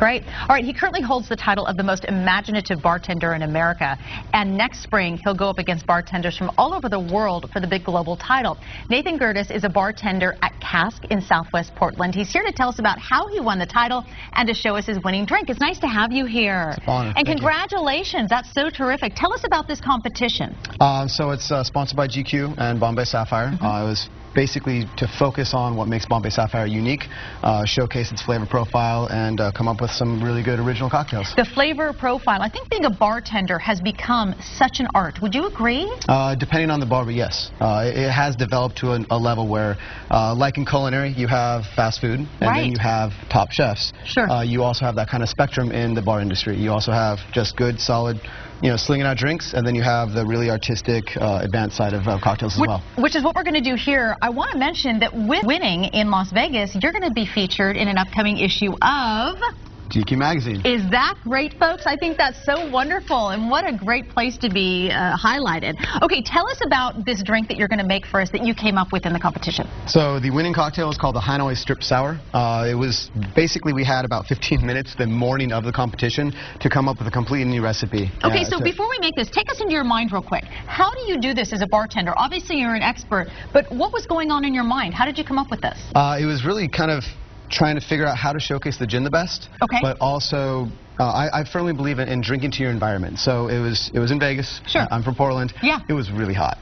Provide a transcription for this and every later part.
Great. All right, he currently holds the title of the most imaginative bartender in America, and next spring he'll go up against bartenders from all over the world for the big global title. Nathan Gerdes is a bartender at Cask in Southwest Portland. He's here to tell us about how he won the title and to show us his winning drink. It's nice to have you here. It's an honor. And congratulations. That's so terrific. Tell us about this competition. So it's sponsored by GQ and Bombay Sapphire. It was basically to focus on what makes Bombay Sapphire unique, showcase its flavor profile, and come up with some really good original cocktails. The flavor profile. I think being a bartender has become such an art. Would you agree? Depending on the bar, but yes. It has developed to a level where, like in culinary, you have fast food, and then you have top chefs. Sure. You also have that kind of spectrum in the bar industry. You also have just good, solid, slinging out drinks, and then you have the really artistic, advanced side of cocktails as well. Which is what we're going to do here. I want to mention that with winning in Las Vegas, you're going to be featured in an upcoming issue of GQ Magazine. Is that great, folks? I think that's so wonderful, and what a great place to be highlighted. Okay, tell us about this drink that you're going to make for us that you came up with in the competition. So the winning cocktail is called the Hanoi Strip Sour. It was basically, we had about 15 minutes the morning of the competition to come up with a completely new recipe. Okay, so before we make this, take us into your mind real quick. How do you do this as a bartender? Obviously you're an expert, but what was going on in your mind? How did you come up with this? It was really kind of trying to figure out how to showcase the gin the best, but also I firmly believe in drinking to your environment. So it was in Vegas. Sure. I'm from Portland. Yeah. It was really hot.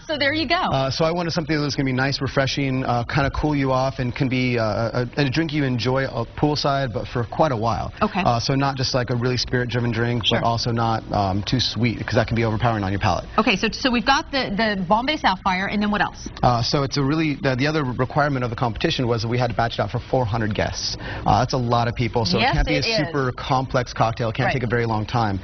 So there you go. So I wanted something that was going to be nice, refreshing, kind of cool you off, and can be a drink you enjoy poolside, but for quite a while. Okay. So not just like a really spirit-driven drink, Sure. but also not too sweet, because that can be overpowering on your palate. Okay, so we've got the Bombay Sapphire, and then what else? So it's a really, the other requirement of the competition was that we had to batch it out for 400 guests. That's a lot of people, so yes, it can't be a super complex cocktail. It can't take a very long time.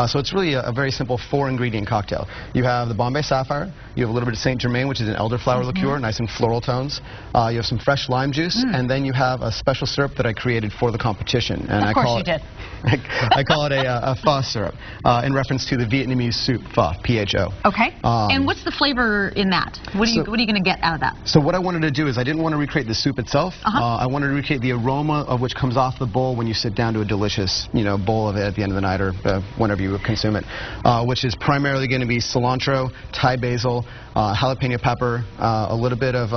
So it's really a very simple 4-ingredient cocktail. You have the Bombay Sapphire, you have a little bit of St. Germain, which is an elderflower liqueur, nice and floral tones. You have some fresh lime juice, and then you have a special syrup that I created for the competition. And of course you did. I call it a pho syrup, in reference to the Vietnamese soup, pho, P-H-O. Okay. And what's the flavor in that? What are you going to get out of that? So what I wanted to do is I didn't want to recreate the soup itself. I wanted to recreate the aroma of which comes off the bowl when you sit down to a delicious, bowl of it at the end of the night or whenever you consume it, which is primarily going to be cilantro, Thai basil, jalapeno pepper, a little bit of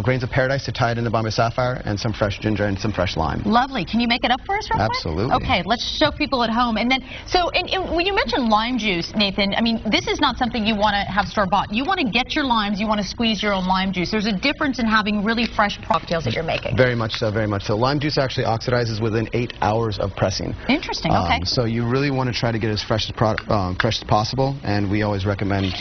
grains of paradise to tie it in the Bombay Sapphire, and some fresh ginger and some fresh lime. Lovely. Can you make it up for us real quick? Absolutely. Okay, let's show people at home. And then, so and when you mentioned lime juice, Nathan, I mean, this is not something you want to have store-bought. You want to get your limes, you want to squeeze your own lime juice. There's a difference in having really fresh cocktails that you're making. Very much so, very much so. Lime juice actually oxidizes within 8 hours of pressing. Interesting, okay. So you really want to try to get as fresh as possible, and we always recommend,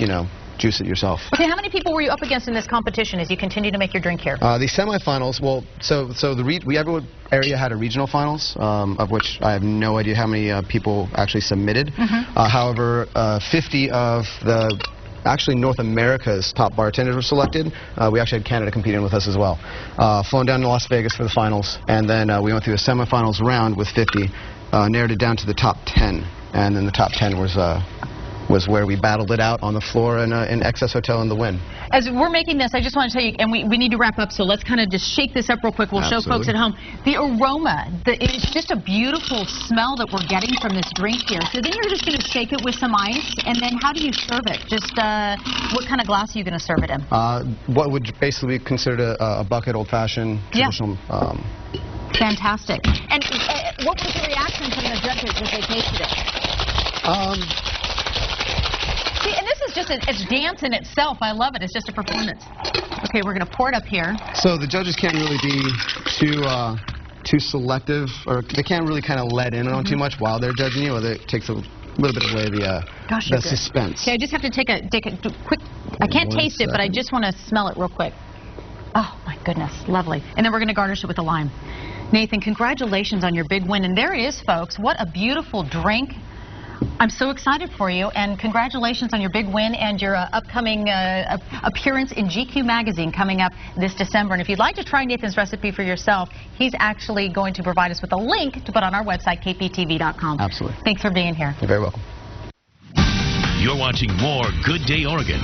juice it yourself. Okay, how many people were you up against in this competition as you continue to make your drink here? The semifinals, well, so every area had a regional finals, of which I have no idea how many people actually submitted. However, 50 of actually North America's top bartenders were selected. We actually had Canada competing with us as well. Flown down to Las Vegas for the finals, and then we went through a semifinals round with 50, narrowed it down to the top 10, and then the top 10 was where we battled it out on the floor in XS Hotel in the win. As we're making this, I just want to tell you, and we need to wrap up, so let's kind of just shake this up real quick. We'll show folks at home. The aroma, it's just a beautiful smell that we're getting from this drink here. So then you're just going to shake it with some ice, and then how do you serve it? Just what kind of glass are you going to serve it in? What would basically be considered a bucket old-fashioned traditional... Fantastic. And what was the reaction from the judges as they tasted it? See, and this is just it's dance in itself. I love it. It's just a performance. Okay, we're going to pour it up here. So the judges can't really be too selective, or they can't really kind of let in on too much while they're judging you, or it takes a little bit away the suspense. Okay, I just have to take a quick. I can't taste it, but I just want to smell it real quick. Oh my goodness, lovely. And then we're going to garnish it with a lime. Nathan, congratulations on your big win, and there it is, folks. What a beautiful drink. I'm so excited for you, and congratulations on your big win and your upcoming appearance in GQ Magazine coming up this December. And if you'd like to try Nathan's recipe for yourself, he's actually going to provide us with a link to put on our website, kptv.com. Absolutely. Thanks for being here. You're very welcome. You're watching more Good Day Oregon